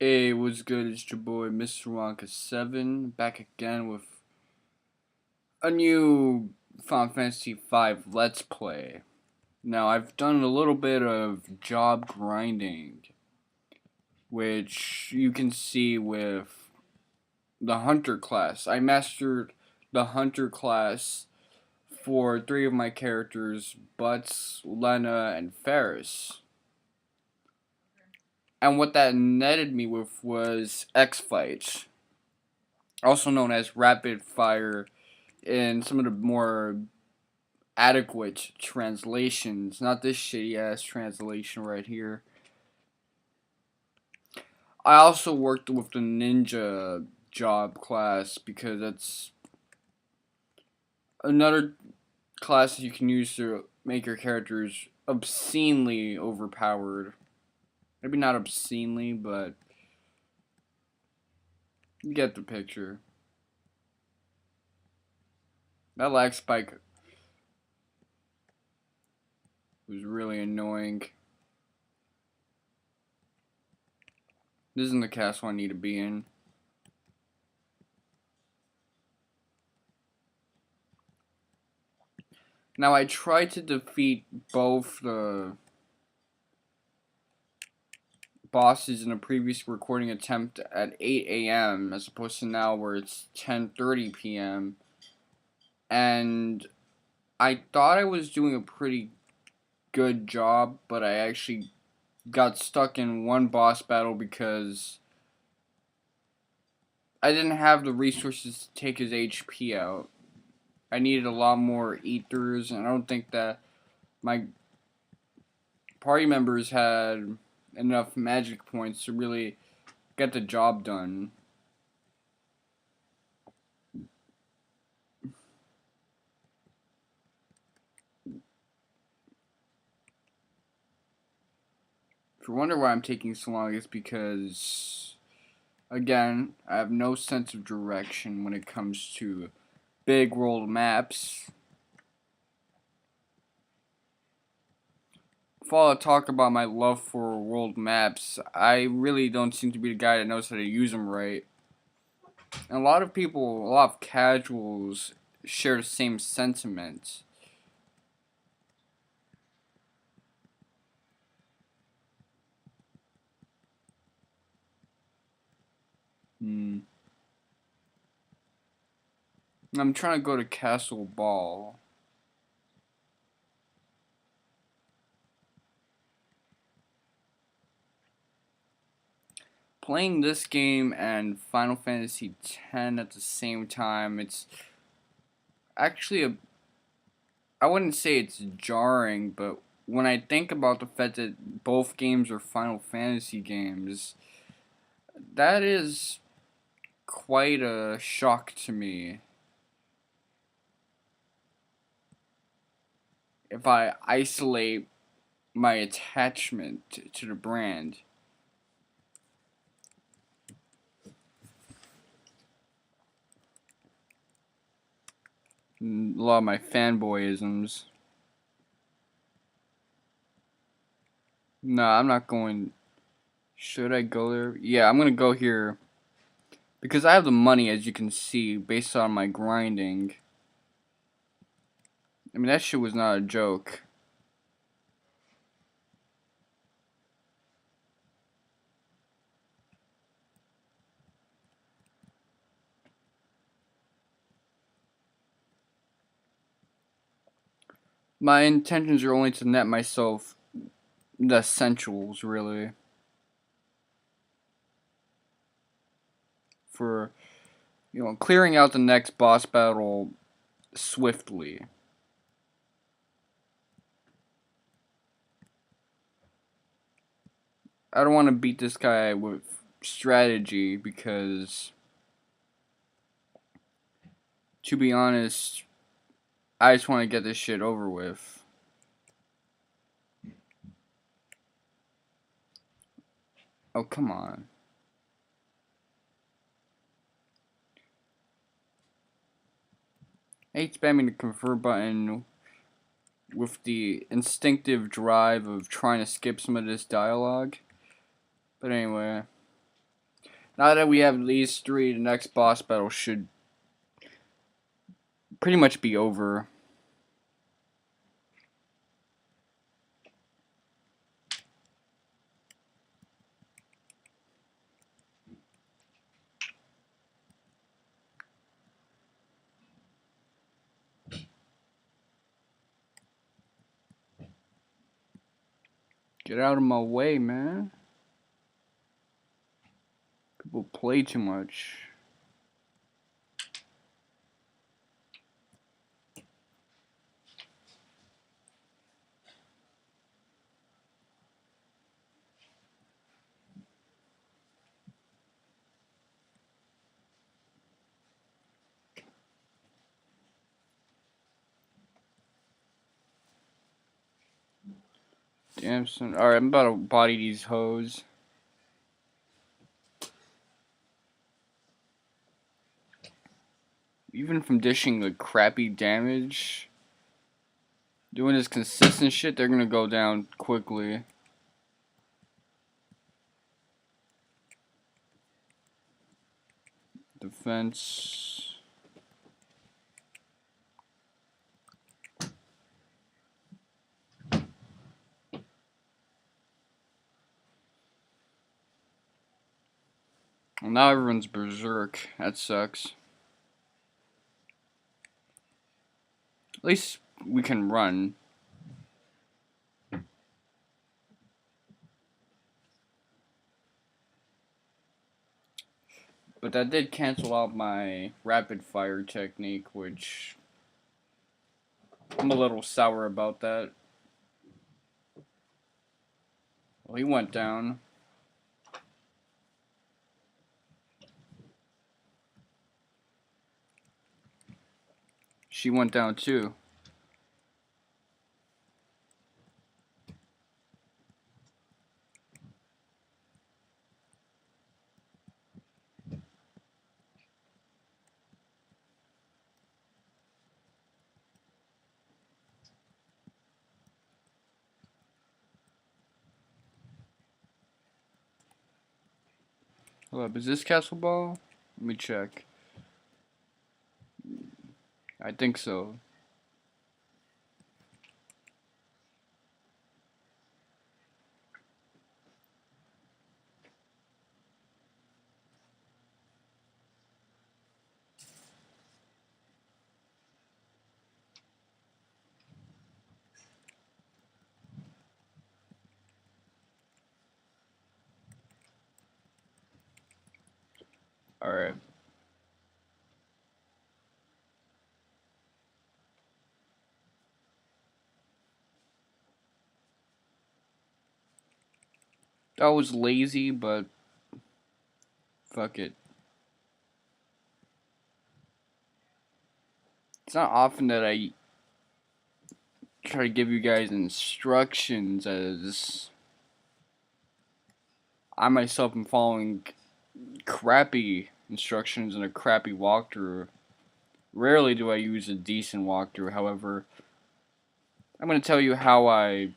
Hey, what's good? It's your boy Mr. Wonka7 back again with a new Final Fantasy V Let's Play. Now, I've done a little bit of job grinding, which you can see with the Hunter class. I mastered the Hunter class for 3 of my characters, Butts, Lena, and Ferris. And what that netted me with was X-Fights, also known as Rapid Fire in some of the more adequate translations, not this shitty ass translation right here. I also worked with the ninja job class because that's another class you can use to make your characters obscenely overpowered. Maybe not obscenely, but you get the picture. That lag spike was really annoying. This isn't the castle I need to be in. Now I tried to defeat both the bosses in a previous recording attempt at 8 a.m. as opposed to now where it's 10:30 p.m. And I thought I was doing a pretty good job, but I actually got stuck in one boss battle because I didn't have the resources to take his HP out. I needed a lot more ethers, and I don't think that my party members had enough magic points to really get the job done. If you wonder why I'm taking so long, it's because, again, I have no sense of direction when it comes to big world maps. Before I talk about my love for world maps, I really don't seem to be the guy that knows how to use them right. And a lot of people, a lot of casuals, share the same sentiment. Hmm. I'm trying to go to Castle Ball. Playing this game and Final Fantasy X at the same time, it's actually I wouldn't say it's jarring, but when I think about the fact that both games are Final Fantasy games, that is quite a shock to me. If I isolate my attachment to the brand. A lot of my fanboyisms. No, I'm not going. Should I go there? Yeah, I'm gonna go here. Because I have the money, as you can see, based on my grinding. I mean, that shit was not a joke. My intentions are only to net myself the essentials, really. For, clearing out the next boss battle swiftly. I don't want to beat this guy with strategy because, to be honest, I just want to get this shit over with. Oh, come on. I hate spamming the convert button with the instinctive drive of trying to skip some of this dialogue. But anyway. Now that we have these three, the next boss battle should pretty much be over. Get out of my way, man. People play too much. Damn son. Alright, I'm about to body these hoes. Even from dishing like crappy damage, doing this consistent shit, they're gonna go down quickly. Defense. Well, now everyone's berserk. That sucks. At least we can run. But that did cancel out my rapid fire technique, which I'm a little sour about that. Well, he went down. She went down too. Hold up, is this Castle Ball? Let me check. I think so. Alright. That was lazy, but fuck it. It's not often that I try to give you guys instructions, as I myself am following crappy instructions in a crappy walkthrough. Rarely do I use a decent walkthrough, however, I'm going to tell you how I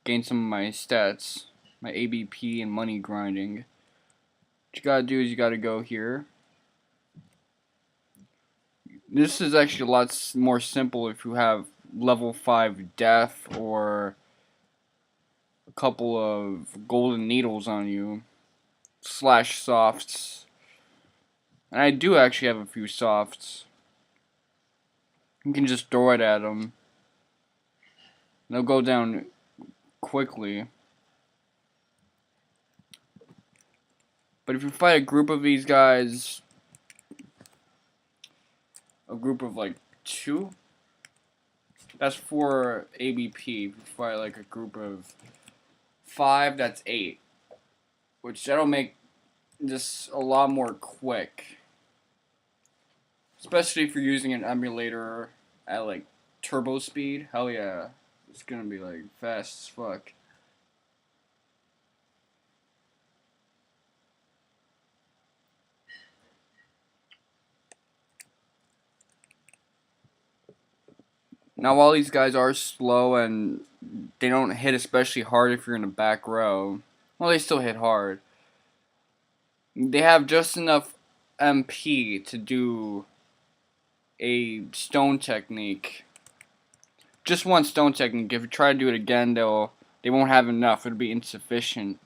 gain some of my stats, my ABP and money grinding. What you gotta do is you gotta go here. This is actually a lot more simple if you have level 5 death or a couple of golden needles on you. Slash softs. And I do actually have a few softs. You can just throw it at them. They'll go down quickly. But if you fight a group of these guys, a group of like 2, that's 4 ABP. If you fight like a group of 5, that's 8. Which that'll make this a lot more quick. Especially if you're using an emulator at like turbo speed. Hell yeah. It's gonna be like fast as fuck. Now while these guys are slow and they don't hit especially hard if you're in the back row, well, they still hit hard. They have just enough MP to do a stone technique. Just one stone technique. If you try to do it again, they won't have enough. It'll be insufficient.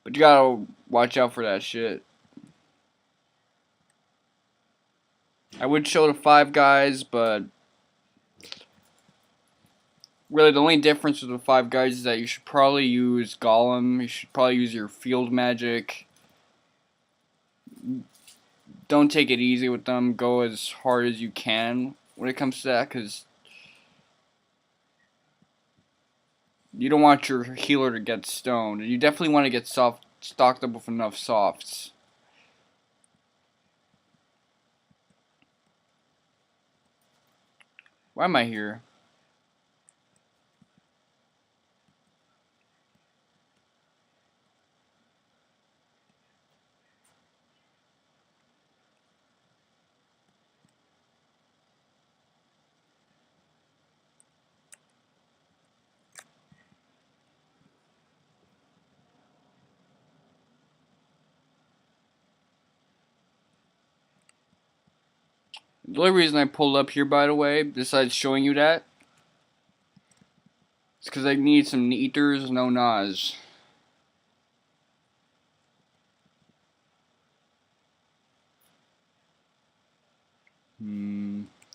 But you gotta watch out for that shit. I would show the 5 guys, but really the only difference with the 5 guys is that you should probably use Golem. You should probably use your field magic. Don't take it easy with them. Go as hard as you can when it comes to that, because you don't want your healer to get stoned. You definitely want to get stocked up with enough softs. Why am I here? The only reason I pulled up here, by the way, besides showing you that, is because I need some ethers, no Nas.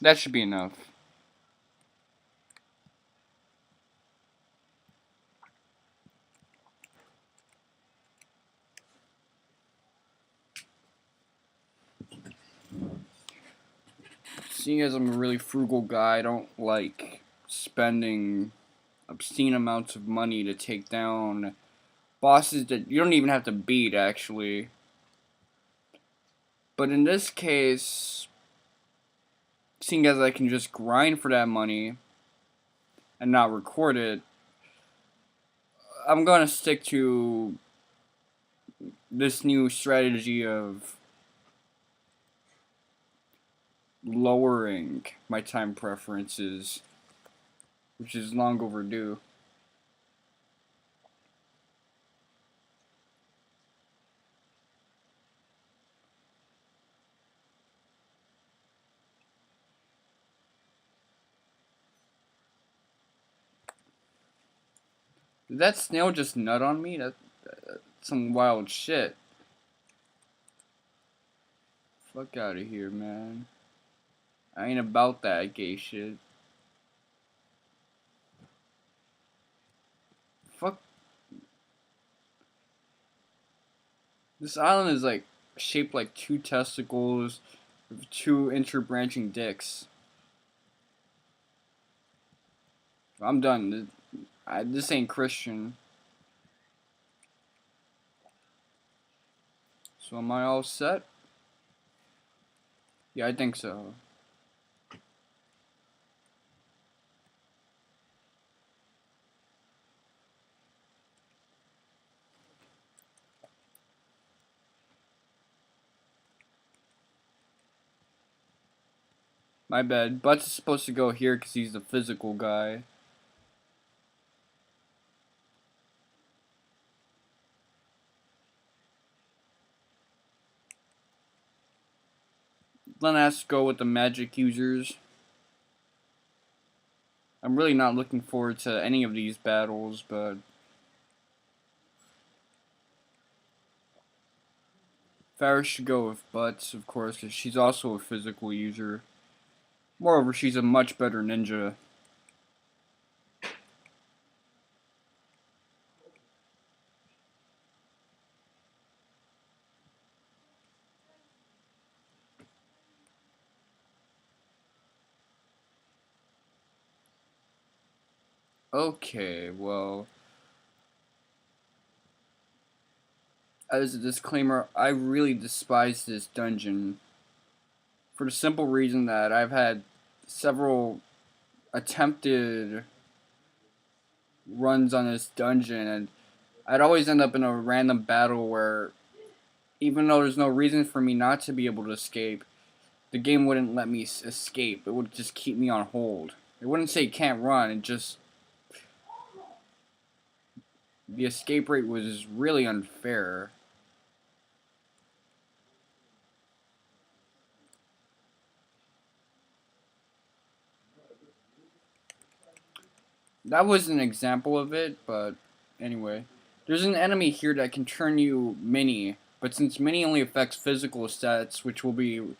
That should be enough. Seeing as I'm a really frugal guy, I don't like spending obscene amounts of money to take down bosses that you don't even have to beat, actually. But in this case, seeing as I can just grind for that money and not record it, I'm gonna stick to this new strategy of lowering my time preferences, which is long overdue. Did that snail just nut on me? That's some wild shit. Fuck out of here, man. I ain't about that gay shit. Fuck. This island is like shaped like 2 testicles with 2 interbranching dicks. I'm done. This ain't Christian. So am I all set? Yeah, I think so. My bad. Butts is supposed to go here because he's the physical guy. Then let's go with the magic users. I'm really not looking forward to any of these battles, but Faris should go with Butts, of course, because she's also a physical user. Moreover, she's a much better ninja. Okay, well, as a disclaimer, I really despise this dungeon for the simple reason that I've had several attempted runs on this dungeon, and I'd always end up in a random battle where, even though there's no reason for me not to be able to escape, the game wouldn't let me escape. It would just keep me on hold. It wouldn't say can't run, it just... The escape rate was really unfair. That was an example of it, but anyway. There's an enemy here that can turn you mini, but since mini only affects physical stats, which will be,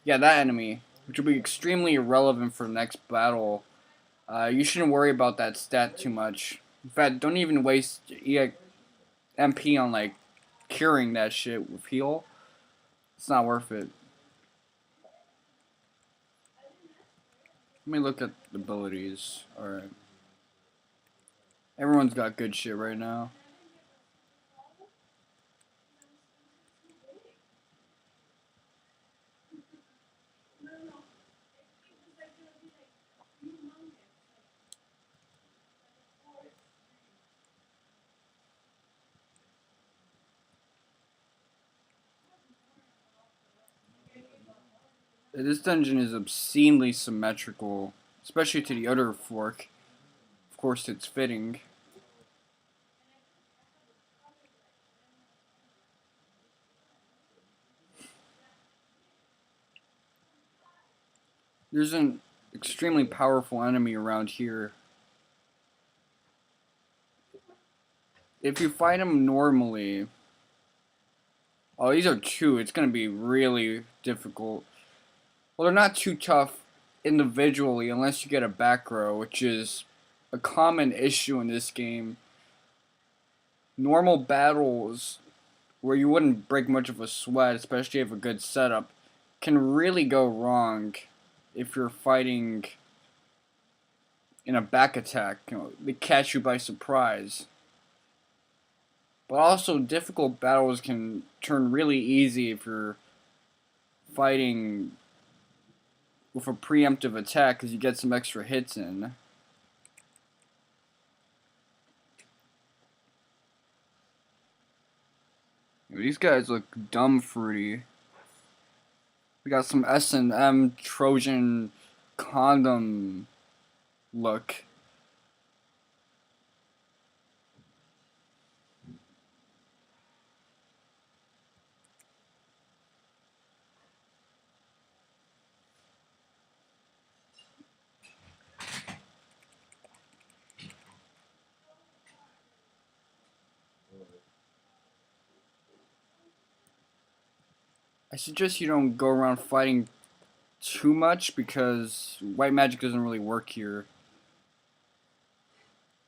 yeah, that enemy, which will be extremely irrelevant for the next battle, you shouldn't worry about that stat too much. In fact, don't even waste MP on, like, curing that shit with heal. It's not worth it. Let me look at the abilities. Alright. Everyone's got good shit right now. This dungeon is obscenely symmetrical, especially to the other fork. Of course, it's fitting. There's an extremely powerful enemy around here. If you fight him normally... Oh, these are two. It's going to be really difficult. Well, they're not too tough individually unless you get a back row, which is a common issue in this game. Normal battles where you wouldn't break much of a sweat, especially if you have a good setup, can really go wrong if you're fighting in a back attack. You know, they catch you by surprise. But also, difficult battles can turn really easy if you're fighting with a preemptive attack because you get some extra hits in. These guys look dumb fruity. We got some S&M Trojan condom look. I suggest you don't go around fighting too much because white magic doesn't really work here.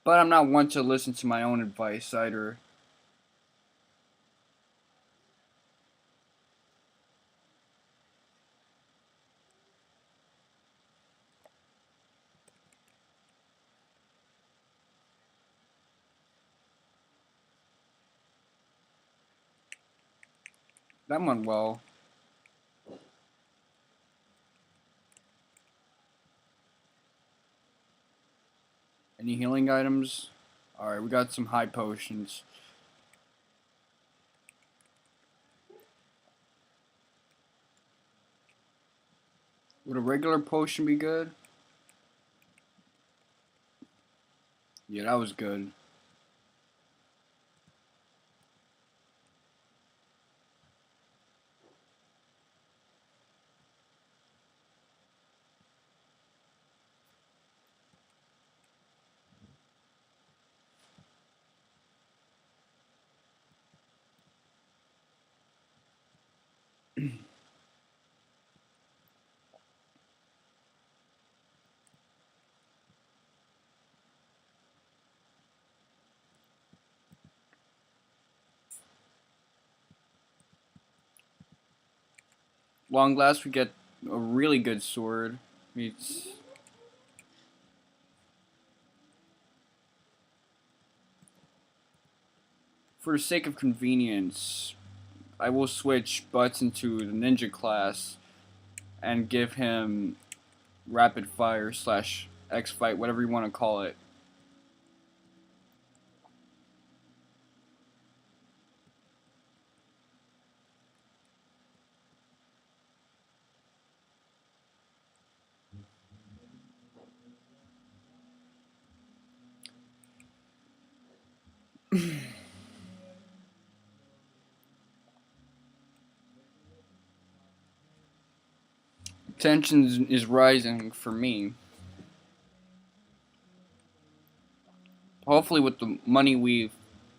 But I'm not one to listen to my own advice either. That went well. Any healing items? Alright, we got some high potions. Would a regular potion be good? Yeah, that was good. Long last, we get a really good sword. It's for the sake of convenience, I will switch Butts into the ninja class and give him rapid fire slash X fight, whatever you want to call it. Tension is rising for me. Hopefully with the money we've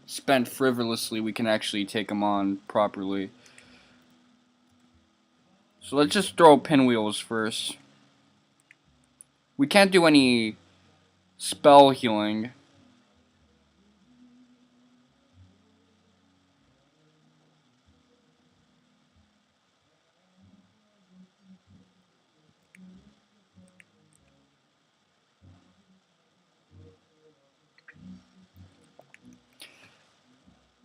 spent frivolously, we can actually take him on properly. So let's just throw pinwheels first. We can't do any spell healing.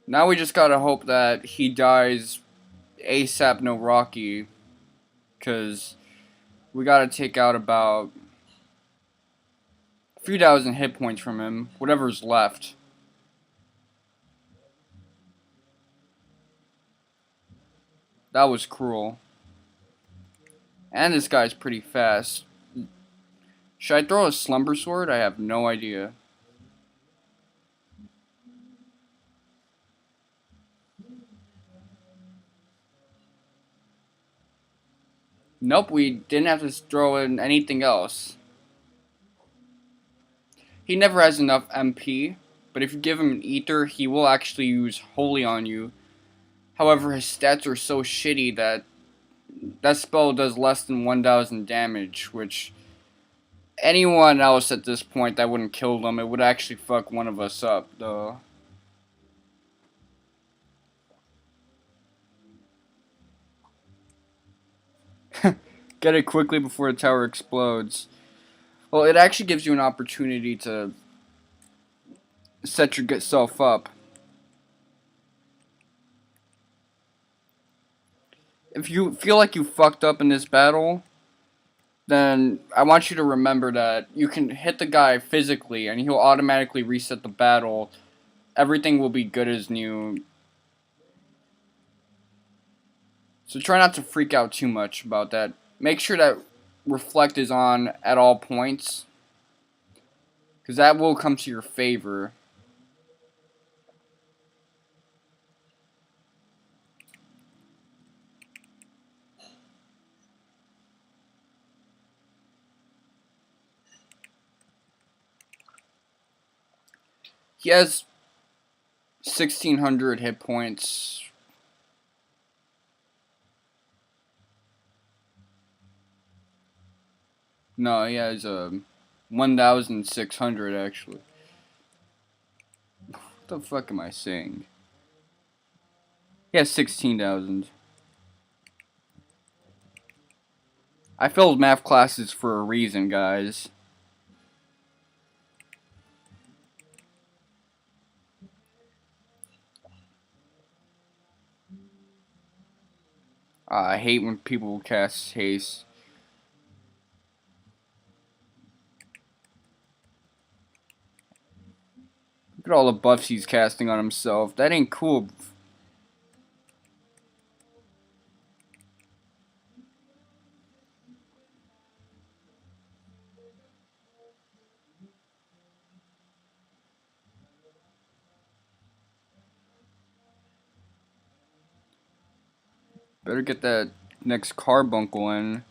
Now we just gotta hope that he dies ASAP no Rocky, because we gotta take out about a few thousand hit points from him, whatever's left. That was cruel. And this guy's pretty fast. Should I throw a slumber sword? I have no idea. Nope, we didn't have to throw in anything else. He never has enough MP, but if you give him an ether, he will actually use holy on you. However, his stats are so shitty that that spell does less than 1,000 damage, which anyone else at this point that wouldn't kill them, it would actually fuck one of us up, though. Get it quickly before the tower explodes. Well, it actually gives you an opportunity to set yourself up. If you feel like you fucked up in this battle, then I want you to remember that you can hit the guy physically and he'll automatically reset the battle. Everything will be good as new. So try not to freak out too much about that. Make sure that reflect is on at all points, because that will come to your favor. He has 1,600 hit points. No, he has 1,600 actually. What the fuck am I saying? He has 16,000. I failed math classes for a reason, guys. I hate when people cast haste. Look at all the buffs he's casting on himself. That ain't cool. Better get that next carbuncle in.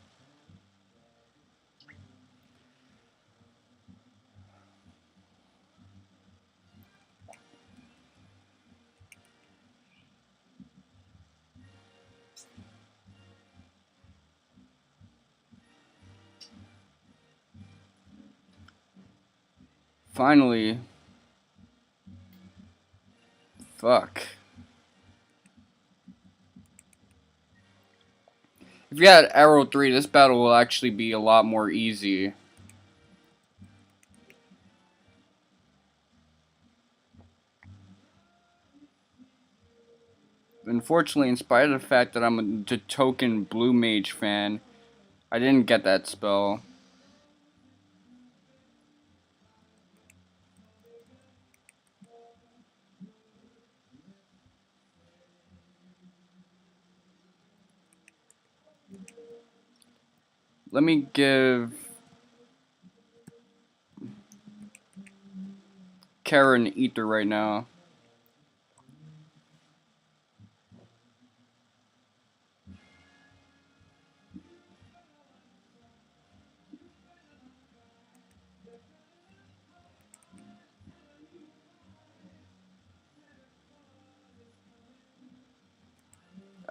Finally. Fuck. If you had Arrow 3, this battle will actually be a lot more easy. Unfortunately, in spite of the fact that I'm a token Blue Mage fan, I didn't get that spell. Let me give Karen Ether right now.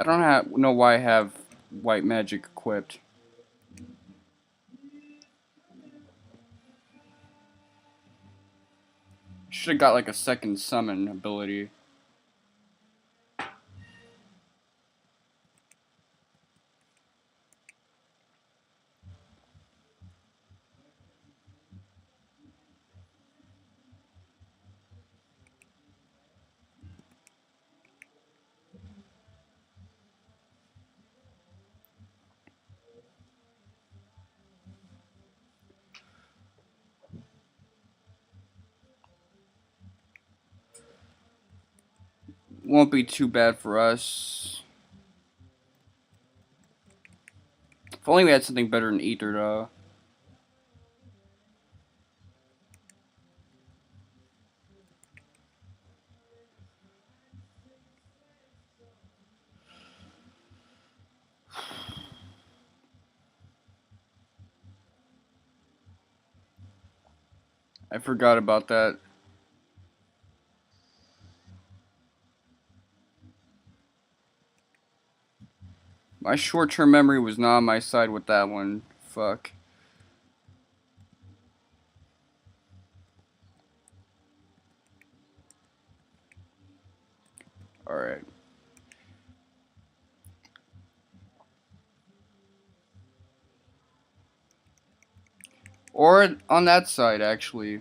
I don't know why I have white magic equipped. Should have got like a second summon ability. Won't be too bad for us. If only we had something better than Ether, though. I forgot about that. My short-term memory was not on my side with that one. Fuck. Alright. Or on that side, actually.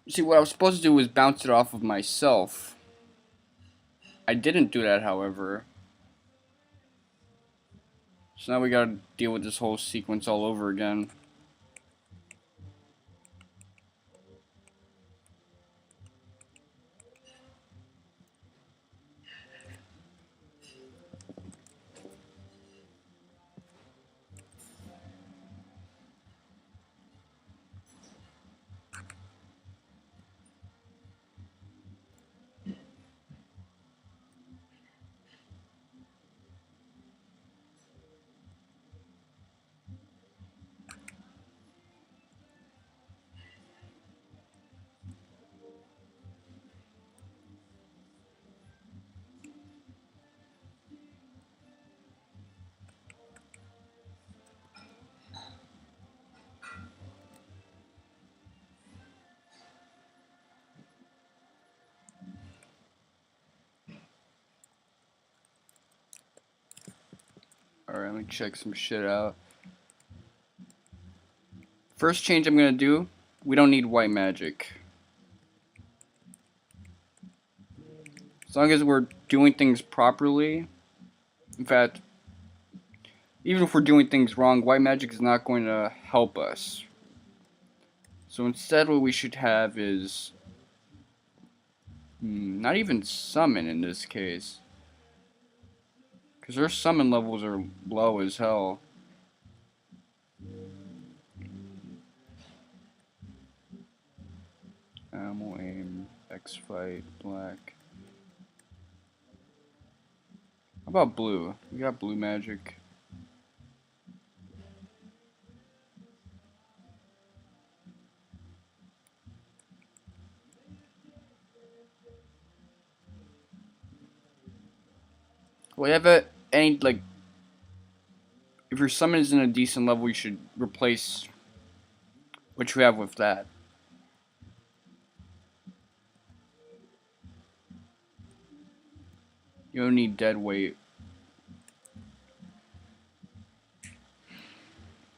See, what I was supposed to do was bounce it off of myself. I didn't do that, however. So now we gotta deal with this whole sequence all over again. Alright, let me check some shit out. First change I'm gonna do, we don't need white magic. As long as we're doing things properly. In fact, even if we're doing things wrong, white magic is not going to help us. So instead what we should have is not even summon in this case. Because our summon levels are low as hell. Ammo, aim, X fight, black. How about blue? We got blue magic. Well, you have any, like, if your summon is in a decent level, you should replace what you have with that. You don't need dead weight.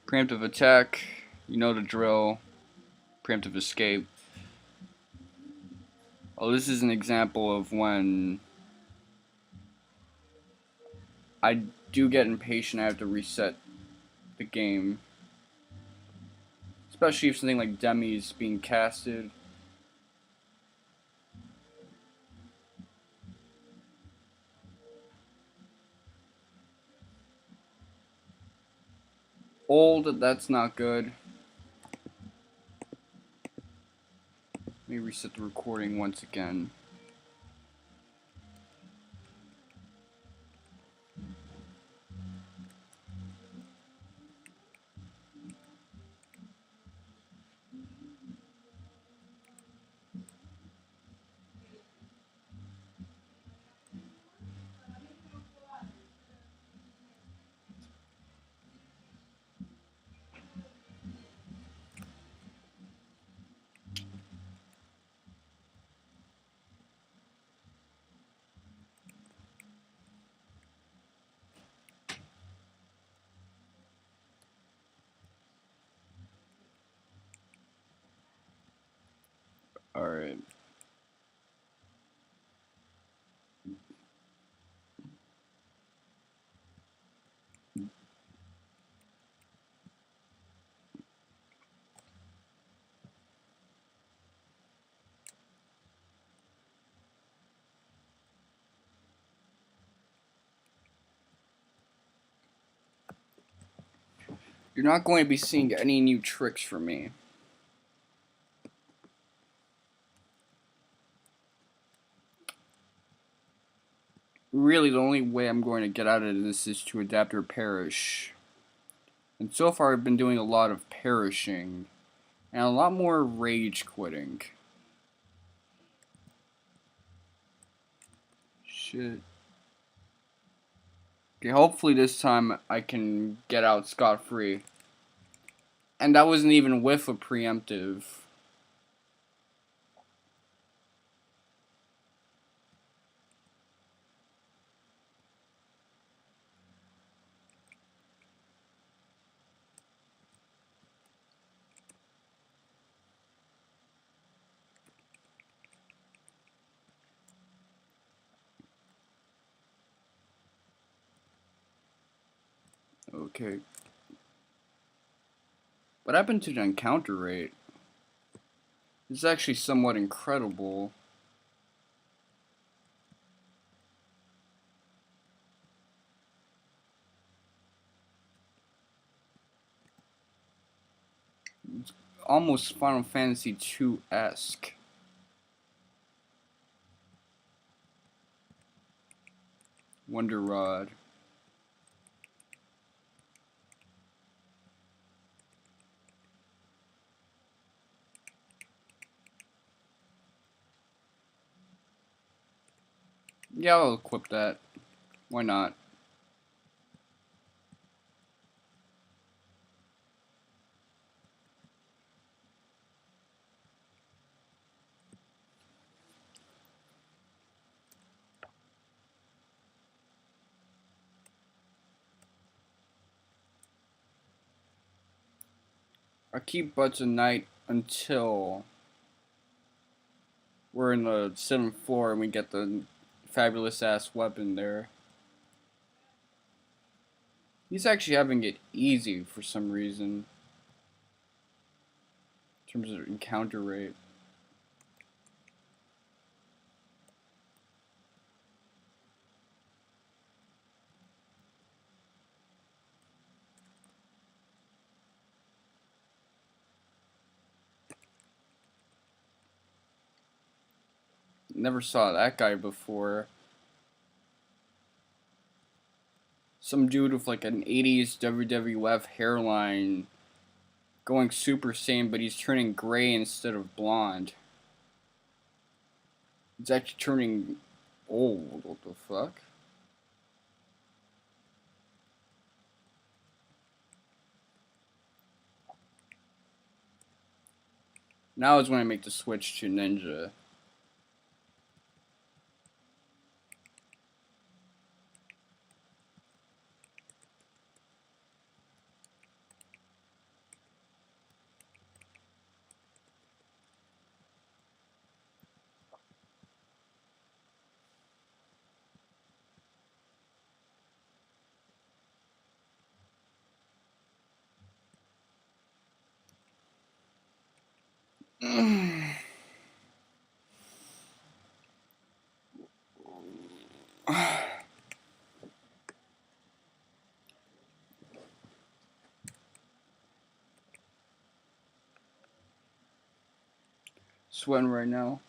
Preemptive attack, you know the drill. Preemptive escape. Oh, this is an example of when I do get impatient. I have to reset the game. Especially if something like Demi is being casted. Old, that's not good. Let me reset the recording once again. Alright. You're not going to be seeing any new tricks from me. Really, the only way I'm going to get out of this is to adapt or perish. And so far, I've been doing a lot of perishing. And a lot more rage quitting. Shit. Okay, hopefully this time I can get out scot-free. And that wasn't even with a preemptive. Okay. What happened to the encounter rate? This is actually somewhat incredible. It's almost Final Fantasy II-esque. Wonder Rod. Yeah, I'll equip that. Why not? I keep Butts at night until we're in the 7th floor and we get the fabulous ass weapon there. He's actually having it easy for some reason. In terms of encounter rate. Never saw that guy before. Some dude with like an 80s WWF hairline going Super Saiyan, but he's turning gray instead of blonde. He's actually turning old. What the fuck? Now is when I make the switch to ninja. Sweating right now.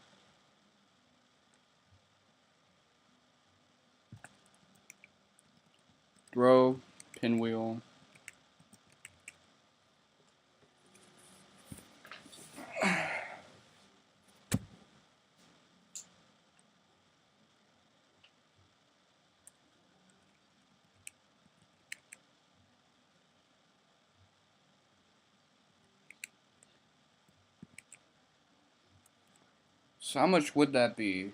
Throw, pinwheel. So how much would that be?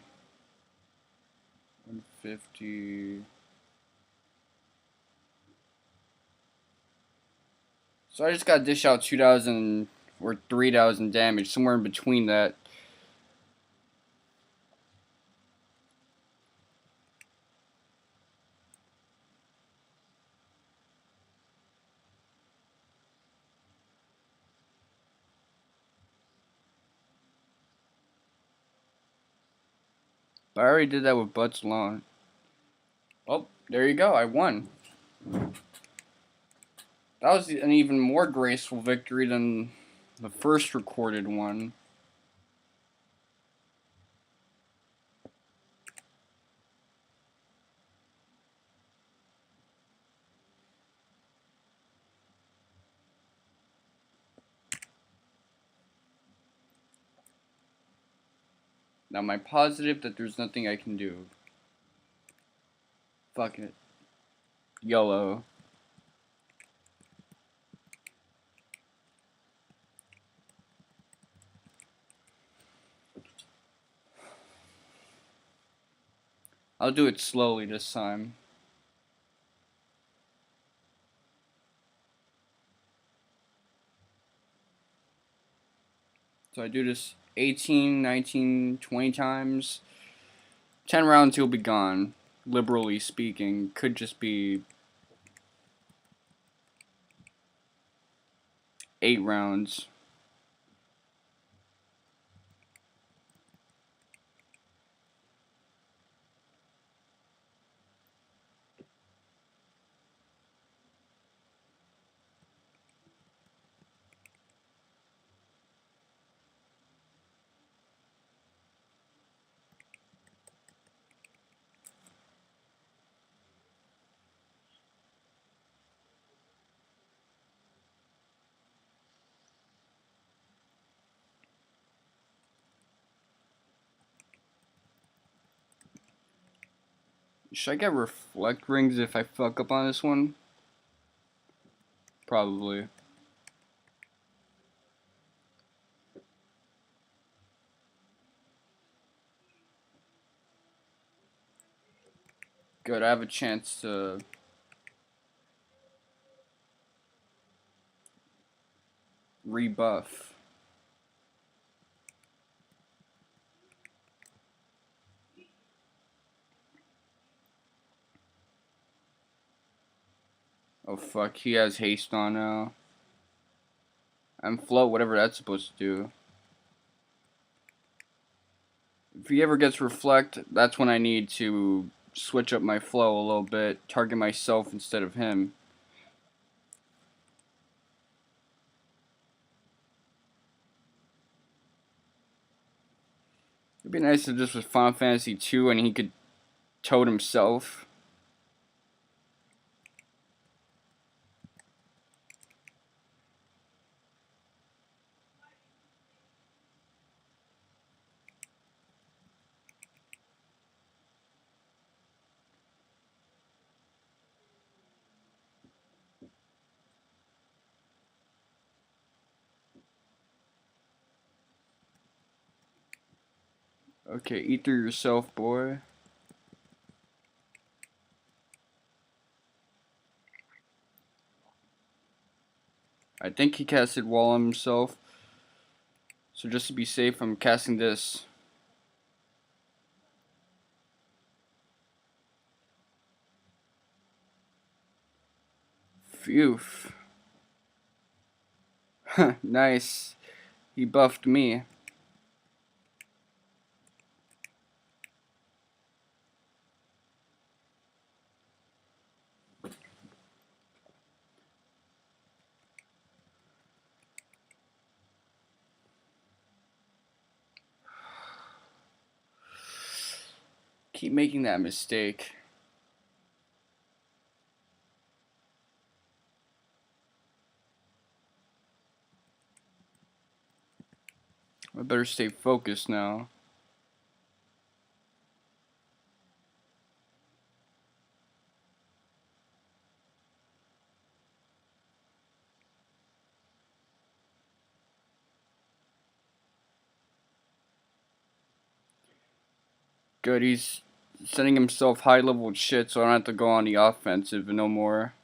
150. So I just got to dish out 2,000 or 3,000 damage, somewhere in between that. But I already did that with butts alone. Oh, there you go. I won. That was an even more graceful victory than the first recorded one. Now, am I positive that there's nothing I can do? Fuck it. YOLO. I'll do it slowly this time. So I do this 18, 19, 20 times. 10 rounds, he'll be gone. Liberally speaking, could just be 8 rounds. Should I get reflect rings if I fuck up on this one? Probably. Good, I have a chance to rebuff. Oh fuck, he has haste on now. And float, whatever that's supposed to do. If he ever gets reflect, that's when I need to switch up my flow a little bit, target myself instead of him. It'd be nice if this was Final Fantasy 2 and he could toad himself. Okay, eat through yourself, boy. I think he casted Wall on himself. So just to be safe, I'm casting this. Phew. Nice. He buffed me. Keep making that mistake. I better stay focused now. Good, he's sending himself high level shit so I don't have to go on the offensive no more.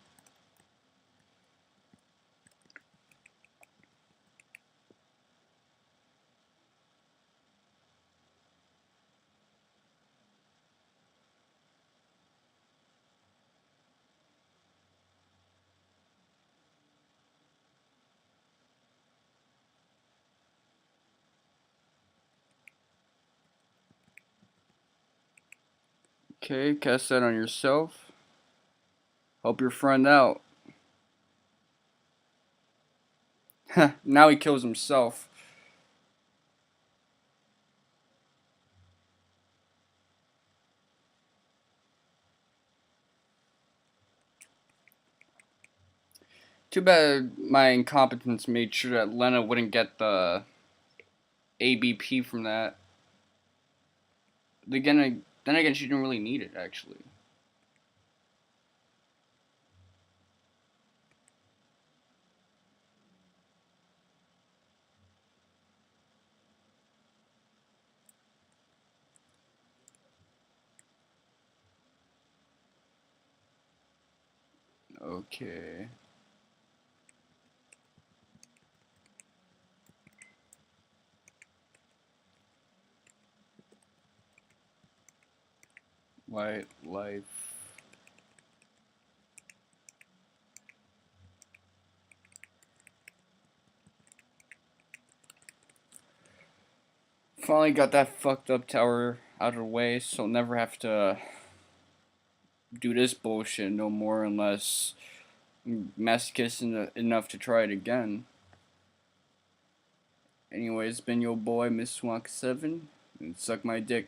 Okay, cast that on yourself. Help your friend out. Now he kills himself. Too bad my incompetence made sure that Lena wouldn't get the ABP from that. Then again, she didn't really need it, actually. Okay. White life. Finally got that fucked up tower out of the way, so I'll never have to do this bullshit no more unless I'm masochist enough to try it again. Anyways, it's been your boy, Miss Swank7, and suck my dick.